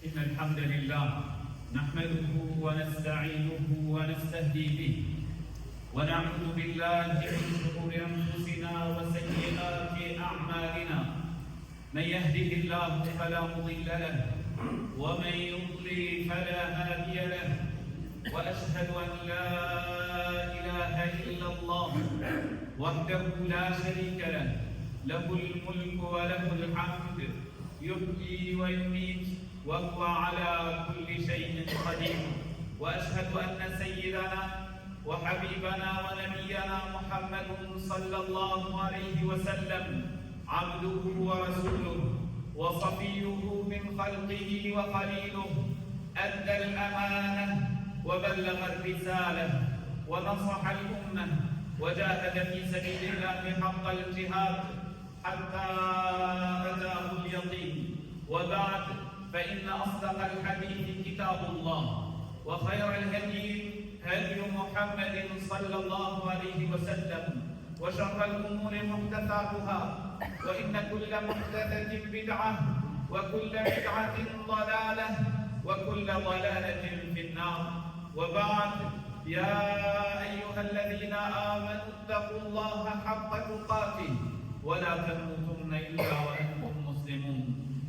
إن الحمد لله نحمده ونستعينه ونستهدي به ونعوذ بالله من شرور أنفسنا وسيئات أعمالنا من يهده الله فلا مضل له ومن يضلل فلا هادي له وأشهد أن لا إله إلا الله وحده لا شريك له له الملك وله الحمد يحيي ويميت وهو على كل شيء قدير وأشهد أن سيدنا وحبيبنا ونبينا محمد صلى الله عليه وسلم عبده ورسوله وصفيه من خلقه وخليله أدى الأمانة وبلغ الرسالة ونصح الأمة وجاهد في سبيل الله حق الجهاد حتى أتاه اليقين وبعد فإن أصدق الحديث كتاب الله وخير الهدي هدي محمد صلى الله عليه وسلم وشر الأمور محدثاتها وإن كل محدثة بدعة وكل بدعة ضلالة وكل ضلالة في النار وبعد يا أيها الذين آمنوا اتقوا الله حق تقاته ولا تموتن إلا وأنتم مسلمون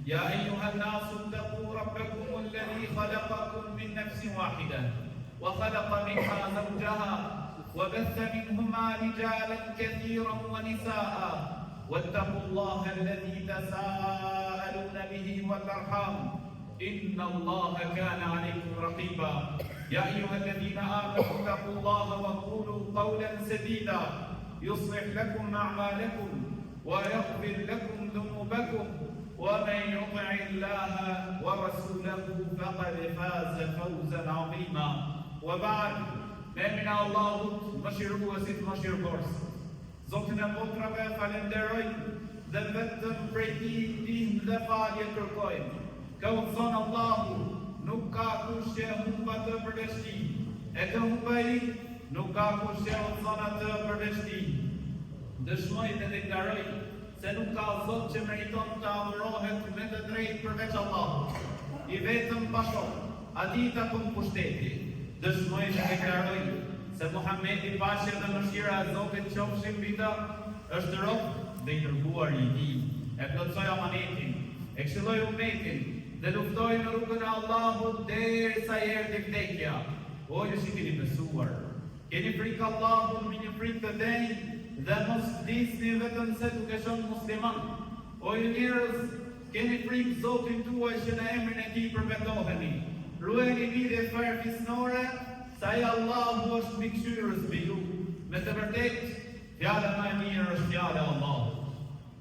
يا أيها الناس اتقوا ربكم الذي خلقكم من نفس واحدة وخلق منها زوجها وبث منهما رجالا كثيرا ونساء واتقوا الله الذي تساءلون به والأرحام إن الله كان عليكم رقيبا يا أيها الذين آمنوا اتقوا الله وقولوا قولا سديدا يصلح لكم أعمالكم ويغفر لكم ذنوبكم ومن يطع الله ورسوله فقد فاز فوزا عظيما وبعد من الله مشير وسيد مشير كورس زوجنا بوترave falenderoj dhe vetëm prej tij ndihmë dhe falje kërkoj. Ka u thënë Allahu, nuk ka kush që humba të përveçti, e të humba I, nuk ka kush që u thënë atë përveçti. Dëshmoj dhe deklaroj se nuk ka Zot që meriton të adhurohet me të drejtë përveç Allahut, I vetëm bashkë, atij takon pushteti. Dëshmoj dhe deklaroj se Muhamedi paqja dhe mëshira e Zotit qofshin mbi të, është rob dhe I dërguar I Tij. E plotësoj amanetin, e këshilloj ummetin dhe luftoj në rrugën e Allahut derisa erdhi vdekja. O ju që keni besuar, keni frikë Allahut me një frikë të denjë dhe mos disni vetëm se duke qenë musliman. O ju njerëz, keni frikë Zotin tuaj që në emrin e Tij përmbetoheni. Ruajeni lidhje fisnore, sa I Allahu është mbikëqyrës mbi ju. Me të vërtetë, fjala më e mirë është fjala e Allahut.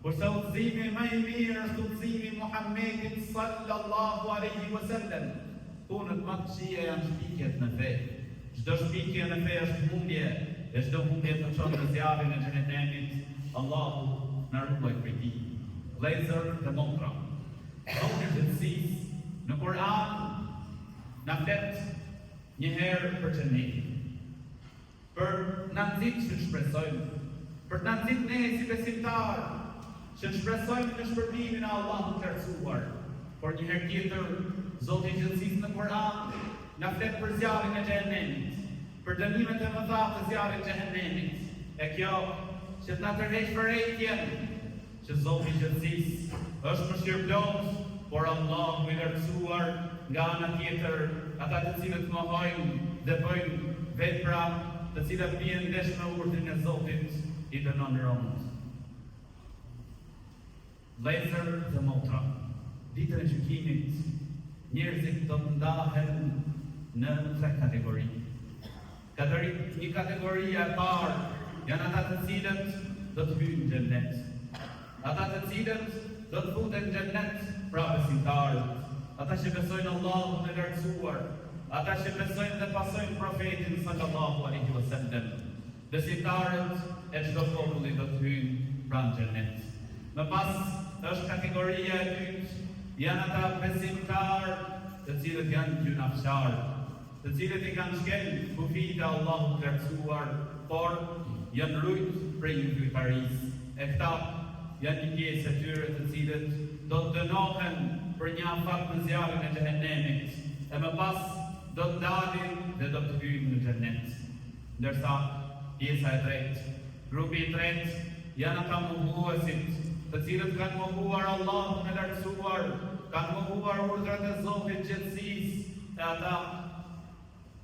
Kurse udhëzimi më I mirë është udhëzimi Muhammedit sallallahu alaihi wasallam. Punët më të këqija janë shpikjet në fe. Çdo shpikje në fe është humbje, e çdo humbje të çon në zjarrin e xhenetemit. Allahu na ruaj prej tij. Vëllezër dhe motra, Zoti I Gjithësisë në Kur'an na flet një herë për xhenetin, për na nxit që shpresojmë, për na nxit ne si besimtarë, që shpresojmë në shpërblimin e Allahut të lartësuar. Por një herë tjetër, Zoti I Gjithësisë në Kur'an na flet për zjarrin e xhenemit, për dënimet e mëdha të zjarrit të xhenemit. E kjo që të na tërheq përrejtjen që Zoti I Gjithësisë është mëshirëplot, por Allahu I lartësuar nga ana tjetër ata të cilët mohojnë dhe bëjnë vepra të cilat bien ndesh me urdhrin e Zotit I dënon rënd. Vëllezër dhe motra, ditën e gjykimit, njerëzit do të ndahen në 3 kategori. Një kategoria e parë janë ata të cilët do të hyjnë në xhennet. Ata të cilët do të futen në xhennet, pra besimtarët. Ata që besojnë Allahun e lartësuar, ata që besojnë dhe pasojnë profetin sallallahu alaihi wasallam. Besimtarët e çdo populli do të hyjnë pranë xhennet. Më pas është kategoria e dytë, janë ata besimtarë të cilët janë gjunafçarë, të cilët I kanë shkel kufijtë e Allahut të lartësuar, por janë rujt prej hyrëparisë. E këta janë një pjesë e tyre të cilët do të dënohen për një afat në zjarrin e xhehenemit, e më pas do të dalin dhe do të hyjnë në xhenet. Ndërsa pjesa e tretë, grupi i tretë, janë ata mohuesit, të cilët kanë mohuar Allahun e lartësuar, kanë mohuar urdhrat e Zotit gjithësisë, e ata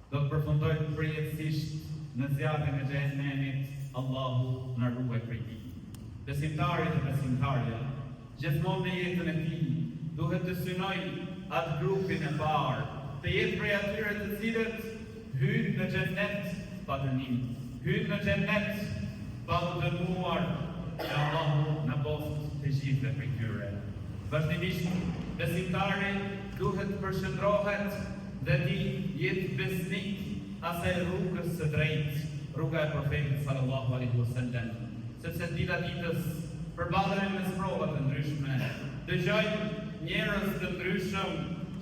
do të përfundojnë përjetësisht në zjarrin e xhehenemit. Allahu na ruaj prej tij. Besimtari dhe besimtarja, gjithmonë në jetën e tij, duhet të synoj atë grupin e parë, të jetë prej atyre të cilët hyjnë në xhenet pa dënim, hyjnë në xhenet pa u dënuar, që Allahu na boft të gjithë prej tyre. Vazhdimisht, besimtari duhet të përshëndrohet dhe të jetë besnik asaj rrugës së drejtë, rruga e profetit sallallahu alaihi wasallam, sepse dita ditës përballemi me sprova të ndryshme. Dëgjojmë njerëz të ndryshëm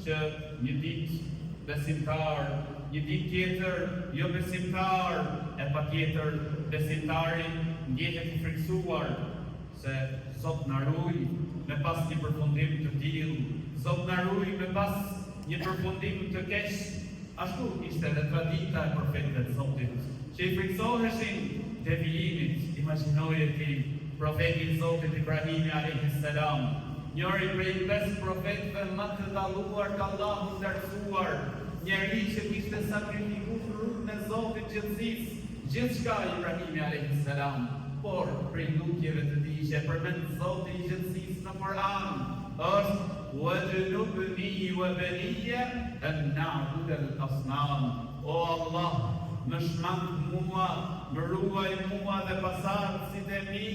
që një ditë besimtar, një ditë tjetër jo besimtar, e patjetër besimtari ndjehet i friksuar se Zot na ruaj me pas një përfundim të tillë, Zot na ruaj me pas një përfundim të keq. Ashtu ishte edhe tradita e profetëve të Zotit, që i friksoheshin devijimit. Imagjinoje ti profeti i Zotit Ibrahimi alayhis salam, njëri prej 5 profetëve më të dalluar të Allahut lartësuar, njeri që kishte sakrifikuar rrugën e Zotit gjithësisë, gjithçka Ibrahimi alayhis salam, por prej lutjeve të tij që përmend Zoti i gjithësisë në Kur'an është وَجْنُبْنِي وَبَنِيَّ أَن نَعْبُدَ الْأَصْنَامَ. O Allah, më shmang mua, më ruaj mua dhe pasardhësit e mi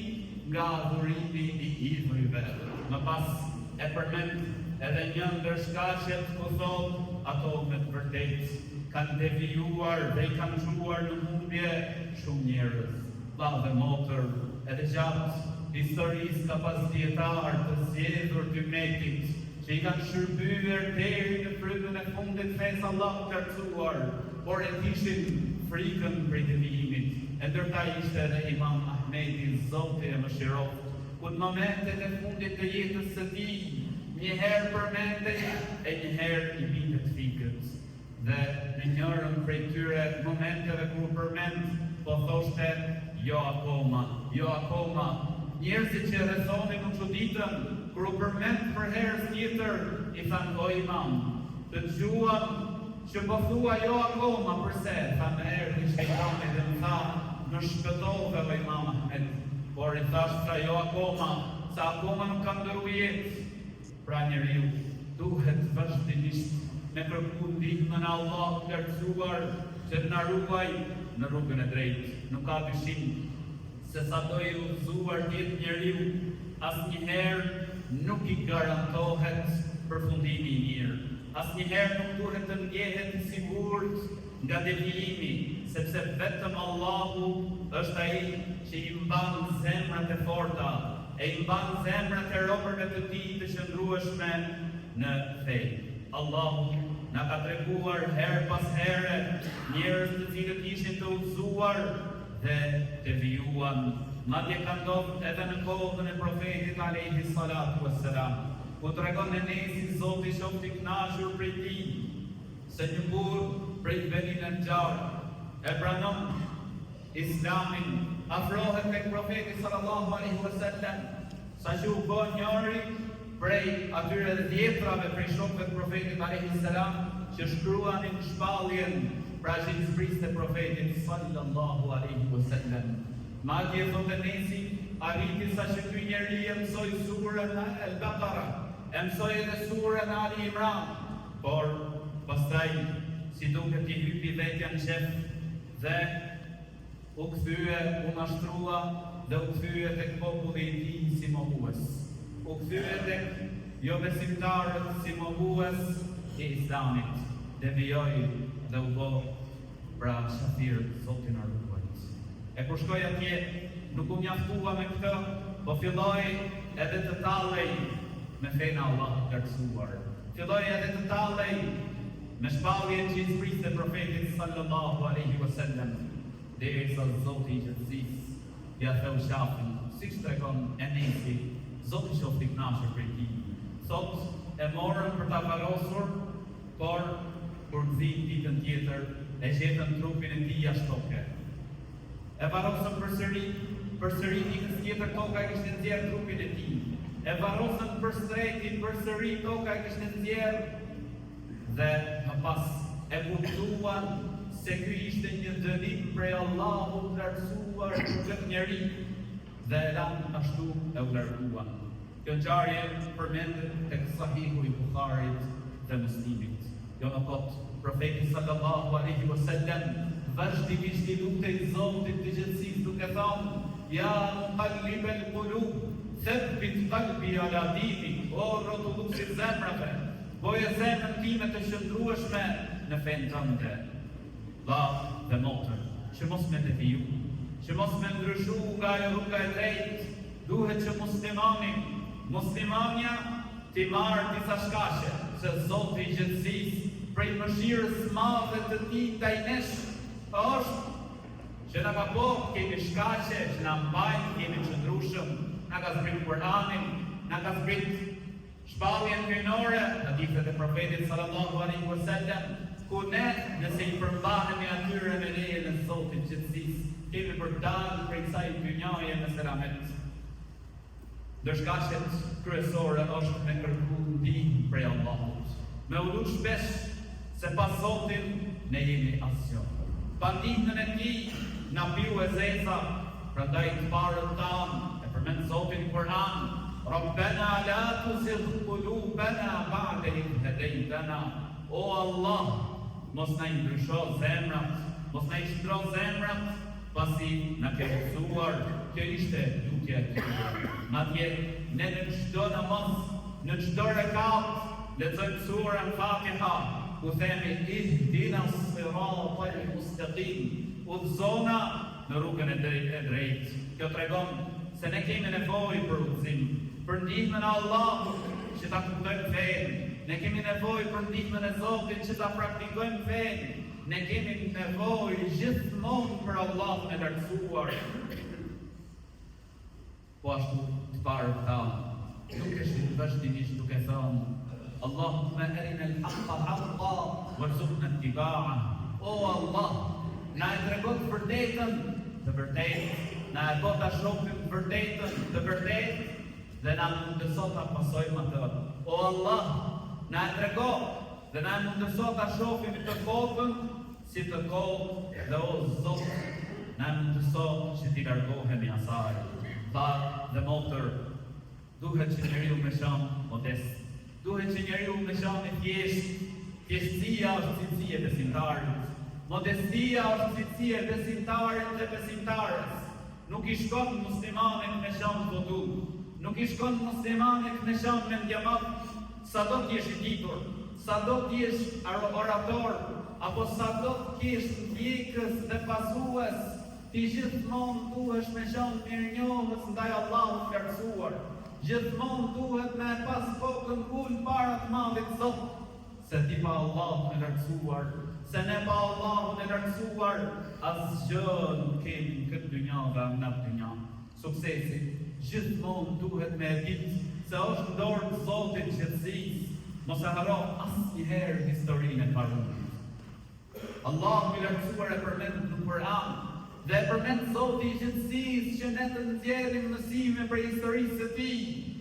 nga adhurimi i idhujve. Më pas e përmend edhe një ndër shkaqet ku thot ato me të vërtetë kanë devijuar dhe i kanë çuar në humbje shumë njerëz. Vllai dhe motër, edhe gjatë historisë ka pas dietar të zgjedhur të Metit që i kanë shërbyer deri në frymën e fundit fesë Allahu të lartësuar, por e kishin frikën prej devijimit. E ndërta ishte edhe Imam Ahmedi, Zoti e mëshiroft, ku në momentet e fundit të jetës së tij, njëherë përmendej e njëherë i bindet fikët. Dhe në njërën prej tyre momenteve kur përmend, po thoshte jo akoma, jo akoma. Njerëzit që rrethonin u çuditën kur u përmend për herë tjetër, i thanë o Imam, të dëgjuam që po thua jo akoma, përse? Thanë erdhi shejtani dhe më tha, më shpëtove o Imam Ahmed, por i thash pra jo akoma, sa akoma nuk kam ndërru jetë. Pra njeriu duhet vazhdimisht me kërku ndihmën e Allahut të lartësuar që të na ruaj në rrugën e drejtë. Nuk ka dyshim se sa do i udhëzuar tjetë njeriu, asnjëherë nuk i garantohet përfundimi i mirë. Asnjëherë nuk duhet të ndjehet i sigurt nga devijimi, sepse vetëm Allahu është ai që i mban zemrat e forta, e i mban zemrat e robërve të tij të qëndrueshme në fe. Allahu na ka treguar her pas here njerëz të cilët ishin të udhëzuar dhe devijuan. Madje ka ndodhur edhe në kohën e profetit alayhi salatu wassalam, ku tregon Enesi, Zoti qoftë i kënaqur prej tij, se një burr prej Beni Najjar e pranon Islamin, afrohet tek profeti sallallahu alaihi wasallam, saqë u bë njëri prej atyre 10 prej shokëve të profetit alayhi salam që shkruanin shpalljen pra që i zbriste profetit sallallahu alaihi wasallam. Madje thotë Enesi, arriti sa që ky njeri e mësoi surën Al-Baqara, e mësoi edhe surën Ali Imran, por pastaj si duket i hypi vetja në qef dhe u kthye, u mashtrua dhe u kthye tek populli i tij si mohues. U kthye tek jo besimtarët si mohues i Islamit, devijoi dhe u bë pra shafir Zotin e ruajt. E kur shkoj atje, nuk u mjaftua me këtë, po filloi edhe të tallej me fenë Allah të lartësuar. Filloi edhe të tallej me shpalljen që i zbriste profetit sallallahu alaihi wasallam, derisa Zoti i gjithësisë ja theu shafin, siç tregon Enesi, Zoti qoftë i kënaqur prej tij. Thot e morën për ta varrosur, por kur nxit ditën tjetër e gjetën trupin e tij jashtë toke. E varrosën përsëri ditën tjetër toka e kishte nxjerrë trupin e tij. E varrosën përsëri toka e kishte nxjerrë dhe më pas e kuptuan se ky ishte një dënim prej Allahut të lartësuar për këtë njeri dhe ashtu e u larguan. Kjo ngjarje përmendet tek Sahihu i Bukharit dhe Muslimit. Jo më kot, profeti sallallahu alaihi wasallam vazhdimisht i lutej Zotit të gjithësisë duke thënë: Ja muqallibal qulub, thabbit qalbi ala dinik. O rrotulluesi i zemrave, boje zemrën time të qëndrueshme në fenë tënde. Vllai dhe motër, që mos me deviju, që mos me ndryshu nga rruga e drejtë, duhet që muslimania t'i marrë disa shkaqe, se Zoti i gjithësisë prej mëshirës madhe të tij ndaj nesh është që na ka bërë kemi shkaqe që na mbajnë kemi qëndrueshëm, na ka zbrit Kur'anin, na ka zbrit shpalljen hyjnore, hadithet e profetit sallallahu alaihi wasallam, ku ne nëse i përmbahemi atyre me lejen e Zotit të gjithësisë, kemi për dalë prej kësaj dynjaje me selamet. Ndërshkaqet kryesore është me kërku ndihmë prej Allahut, me u lut shpesh se pa Zotin ne jemi asgjë. Pa ndihmën e tij na piu e zeza, prandaj të parët tanë e përmend Zotin në Kur'an: Rabbana la tuzigh qulubana ba'da idh hadaytana. O Allah, mos na ndrysho zemrat, mos na shtro zemrat pasi na ke mësuar. Kjo ishte lutja e tij. Madje ne në çdo namaz, në çdo rekat, lexojmë surën Fatiha, ku themi ihdina s-siratal mustaqim, udhëzona në rrugën e drejtë. Kjo tregon se ne kemi nevojë për udhëzim, për ndihmën e Allahut që ta kuptojmë fenë. Ne kemi nevojë për ndihmën e Zotit që ta praktikojmë fenë. Ne kemi nevojë gjithmonë për Allahun e lartësuar. Po ashtu të parë thanë, nuk është vazhdimisht duke thënë: Allahumma arina al-haqqa haqqa warzuqna ittiba'a. O Allah, na e tregon të vërtetën të vërtetë, na e bë ta shohim të vërtetën të vërtetë dhe na mundëso ta pasojmë atë. O Allah, na e tregon dhe na mundëso ta shohim të kokën si të kokë dhe o Zot, na mundëso që t'i largohemi asaj. Vllai dhe motër, duhet që njeriu me qenë modest, duhet që njeriu me qenë i thjeshtë. Thjeshtësia është cilësia e besimtarit, modestia është cilësia e besimtarit dhe besimtares. Nuk i shkon muslimanit me qenë vodu, nuk i shkon muslimanit me qenë mendjamat, sado t'jesh i ditur, sado t'jesh orator, apo sado t'jesh ndjekës dhe pasues. Ti gjithmonë duhesh me qenë mirënjohës ndaj Allahut të lartësuar. Gjithmonë duhet me pas kokën ul para të Madhit Zot, se ti pa Allahun e lartësuar, se ne pa Allahun e lartësuar, asgjë nuk kemi në këtë dynja dhe në atë dynja. Suksesi gjithmonë duhet me ditë se është në dorë të Zotit gjithësisë. Mos e haro asnjëherë historinë e parë. Allahu i lartësuar e përmend në Kur'an dhe përmend Zoti i gjithësisë që ne të nxjerrim mësime për historisë së tij.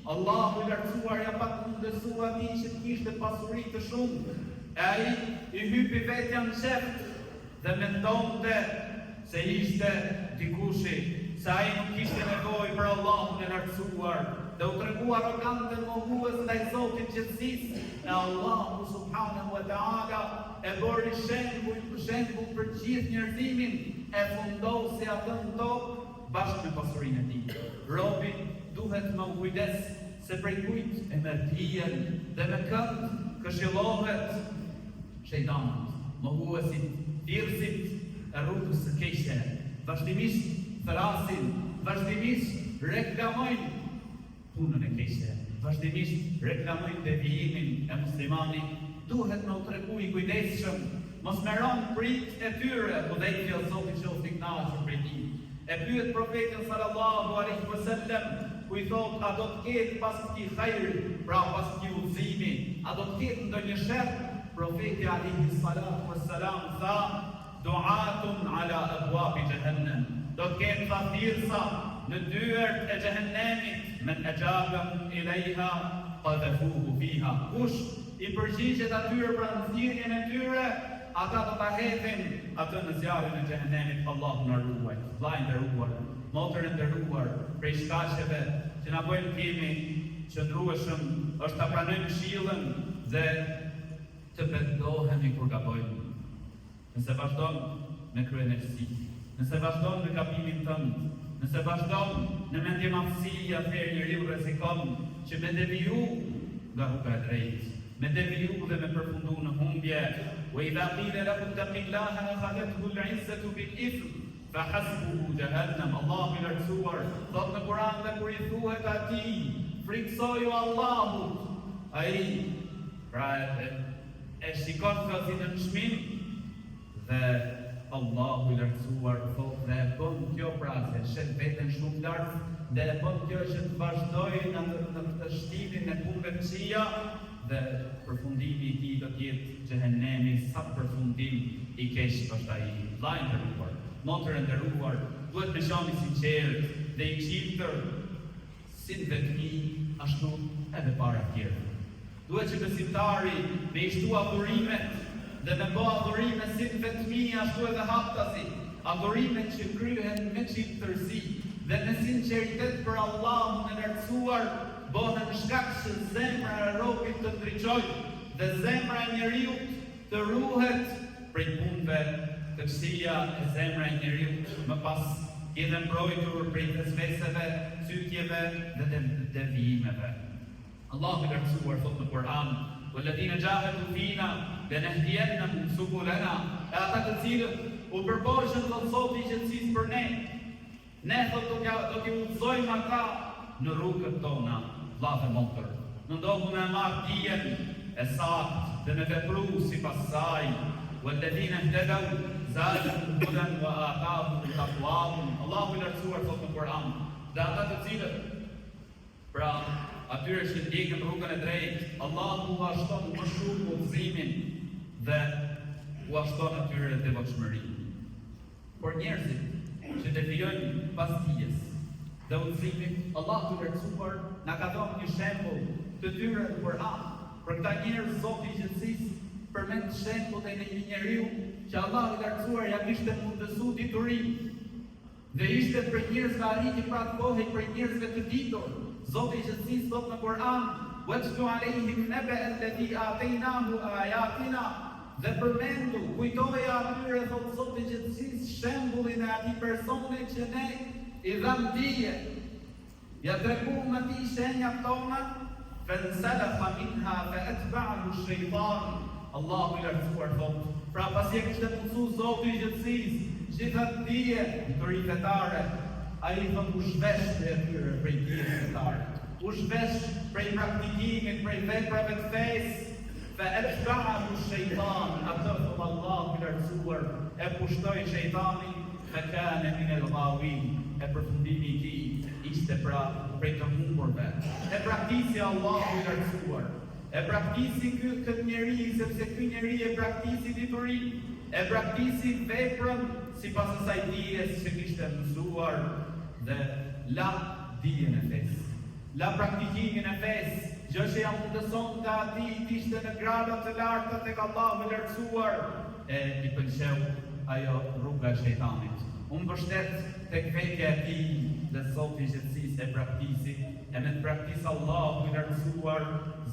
Allahu i lartësuar ja pat mundësua atij që të kishte pasuri të shumë. E ai i hypi vetja në qeft dhe mendonte se ishte dikushi, se ai nuk kishte nevojë për Allahun e lartësuar dhe u tregu arrogant dhe mohues ndaj Zotit gjithësisë. E Allahu subhanahu wa taala e bëri shembull për gjithë njerëzimin, e fundosi atë në tokë bashkë me pasurinë e tij. Robi duhet më kujdes se prej kujt e merr dijen dhe me kënd këshillohet shejtanit, mohuesit, thirrësit e rrugës së keqe. Vazhdimisht thrasin, vazhdimisht reklamojnë punën e keqe, vazhdimisht reklamojnë devijimin e muslimanit. Duhet me u tregu i kujdesshëm, mos me rënë prit e tyre, po dhe i fjallë Zotit që u stiknashur prej tij. E pyet profetin sallallahu alaihi wasallam, ku I thot, a do të ketë pas këtij hajri, pra pas këtij udhëzimi, a do të ketë ndonjë sherr? Profeti alayhi salatu wassalam tha, du'atun ala abwabi jahannam. Do të ketë thirrsa në dyert e xhehenemit, men ajabahum ilayha qadhafuhu fiha. Kush I përgjigjet atyre për nxjerrjen e tyre, ata do ta hedhin atë në zjarrin e xhehenemit. Allahu na ruaj. Vllai nderuar, motër e nderuar, prej shkaqeve që na bëjnë kimi qëndrueshëm është ta pranojmë këshillën dhe të pendohemi kur gabojmë. Nëse vazhdon me kryenësi, nëse vazhdon me gabimin tënd, nëse vazhdon në mendjemallësi, atëherë njeriu rrezikon që me deviju nga rruga e drejtë, me deviju dhe me përfundu në humbje. Wa idha qila lahu ittaqillaha akhadhathu al-'izzatu bil-ithm fa hasbuhu jahannam. Allahu I lartësuar thot në Kur'an dhe kur I thuhet atij, friksoju Allahut, ai pra e shikon këtë në çmim dhe Allahu I lartësuar thot dhe e bën kjo pra se shet veten shumë lart dhe e bën kjo që të vazhdojë në të shtimin e punëve të këqija dhe përfundimi I tij do të jetë xhehenemi. Sa përfundim I keq është ai. Vllai nderuar, motër e nderuar, duhet të qenë I sinqert dhe I çiltër si vetmi ashtu edhe para tjerë. Duhet që besimtari me I shtu adhurimet dhe me bë adhurime si vetmi ashtu edhe haptasi, adhurimet që kryhen me çiltërsi dhe me sinqeritet për Allahun e lartësuar, bëhen shkak që zemra e robit të ndriçojë dhe zemra e njeriu të ruhet prej punëve të këqija e zemra e njeriu më pas jetë mbrojtur prej vesveseve, cytjeve dhe devijimeve. Allahu I lartësuar thot në Kur'an, "Walladhina jahadu fina lanahdiyannahum subulana." Ata të cilët u përpoqën thot Zoti I qetësisë për ne thot do t'i udhëzojmë ata në rrugët tona. Vllafë motër, mundohu me marrë dijen e saktë dhe me vepru sipas saj. Walladhina ihtadaw zadahum hudan wa atahum taqwahum. Allahu I lartësuar thot në Kur'an, dhe ata të cilët pra atyre që ndjekin rrugën e drejtë, Allahu u ashton më shumë udhëzimin dhe u ashton atyre devotshmërinë. Por njerëzit që devijojnë pas dijes dhe udhëzimit, Allahu I lartësuar na ka dhënë një shembull të tyre në Kur'an. Për këta njerëz Zoti I qetësisë përmend shembullin e një njeriu që Allahu I lartësuar ja kishte mundësuar diturim dhe ishte për njerëz që arriti pra të kohë për njerëzve të ditur. Zoti I qetësisë thot në Kur'an, "Watlu alehim naba alladhi ataynahu ayatina." Dhe përmendu, kujtoja atyre thot Zoti I qetësisë shembullin e atij personi që ne I dham dije, ja tregum atij shenjat tona, fansalakha minha faatba'ahu ash-shaytan. Allahu I lartësuar thot, pra pasi e kishte mundsuar Zoti I qetësisë gjithat dije autoritetare, ai thot u shvesh prej atyre prej dijes fetare, u shvesh prej praktikimit, prej veprave të fesë. Faatba'ahu ash-shaytan. Atë thot Allahu I lartësuar e pushtoi shejtani, fakana min al-ghawin. E përfundimi I tij ishte pra prej të humburve. E praktisi Allahu I lartësuar. E praktisi këtë njeri, sepse ky njeri e praktisi diturinë, e praktisi veprën sipas asaj dijes që kishte mësuar dhe la dijen e fesë. La praktikimin e fesë, gjë që ja mundëson të atij të ishte në grada të larta tek Allahu I lartësuar, e I pëlqeu ajo rruga e shejtanit. Unë mbështet tek vetja e tij dhe Zoti I qetësisë e praktisi, e me të praktisë Allahu I lartësuar,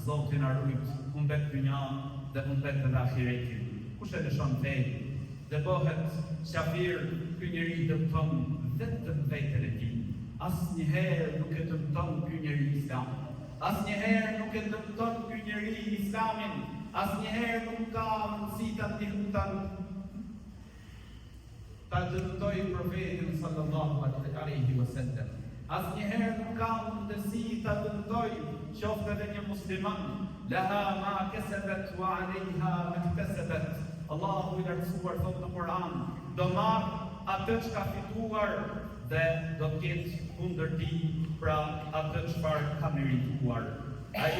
Zoti na rujt, humbet dynjan dhe humbet edhe ahiretin. Kush e lëshon vetë dhe bëhet shafir, ky njeri dëmton vetëm veten e tij. Asnjëherë nuk e dëmton ky njeri Islamin. Asnjëherë nuk e dëmton ky njeri Islamin. Asnjëherë nuk ka mundësi ta ndihmon ta dëmtoj profetin sallallahu alaihi wasallam. Asnjëherë nuk ka mundësi ta dëmtoj qoftë edhe një musliman. Laha ma kasabat wa alaiha ma iktasabat. Allahu I lartësuar thot në Kur'an, do marr atë që ka fituar dhe do të jetë kundër tij pra atë çfarë ka merituar. Ai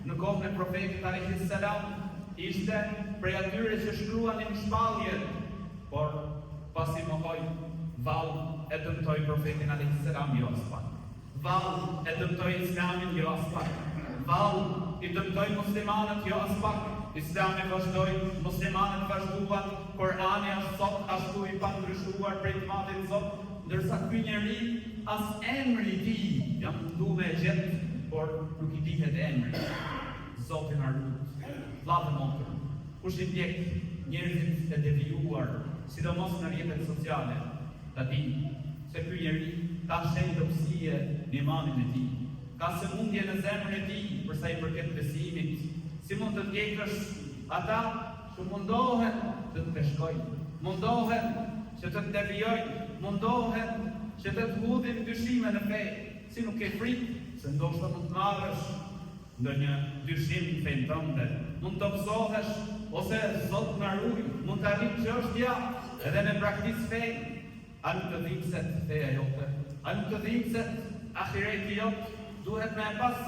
në kohën e profetit alayhis salam ishte prej atyre që shkruanin shpallje, por pasi mohoi, vallë e dëmtoi profetin alayhis salam jo as pak. Vallë e dëmtoi islamin jo as pak. Vallë i dëmtoi muslimanët jo as pak. Islami vazhdoi, muslimanët vazhduan, Kurani është sot ashtu i pandryshuar prej të madhit Zot, ndërsa ky njeri as emri i tij jam mundu me gjetë, por nuk i dihet emri. Zoti na lut. Vllazë motor, kush i ndjek njerëzit e devijuar, sidomos në rrjetet sociale, ta di se ky njeri ka shenjtësie në imanin e tij, ka sëmundje në zemrën e tij për sa i përket besimit. Si mund të ndjekësh ata që mundohen të të peshkojnë, mundohen që të devijojnë, mundohen që të hudhin dyshime në fe, si nuk ke frikë se ndoshta mund të marrësh ndonjë dyshim në fenë tënde, mund të obzohesh ose Zot na ruaj, mund të arrish çështja edhe në praktikë fenë. A nuk të dhimbset feja jote? A nuk të dhimbset ahireti jot? Duhet me pas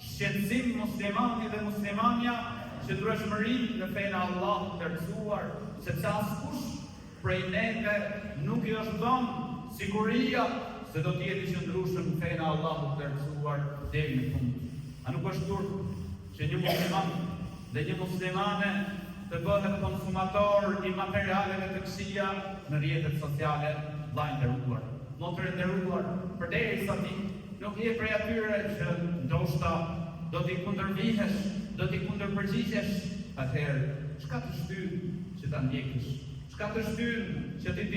shqetësim muslimani dhe muslimania që dureshmëri në fenë Allah të rëzuar, sepse askush prej neve nuk i është dhënë siguria se do të jetë i qëndrueshëm në fenë Allah të rëzuar deri në fund. A nuk është turp që një musliman dhe një muslimane të bëhet konsumator i materialeve të këqija në rrjetet sociale, vllai nderuar, motër e nderuar, përderisa ti nuk je prej atyre që ndoshta do t'i kundërvihesh, do t'i kundërpërgjigjesh, atëherë çka të shtyn që ta ndjekësh? Çka të shtyn që ti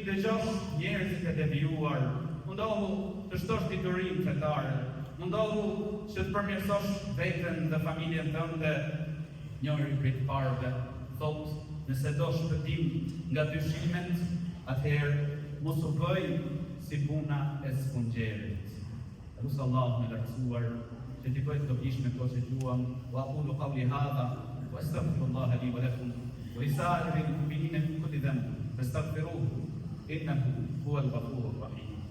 dëgjosh njerëzit e devijuar? Mundohu të shtosh diturinë fetare, mundohu që të përmirësosh veten dhe familjen tënde. Njëri prej të parëve thotë, nëse do shpëtim nga dyshimet, atëherë mos u bëj si puna e spunxherit. Lusë Allah me lartësuar që t'i bëjt të bishme këto që gjuam, wa aqulu qawli hadha, wa astaghfirullaha li wa lakum, wa lisa'iril mu'minina min kulli dhanb, fastaghfiruhu innahu huwal ghafurur rahim.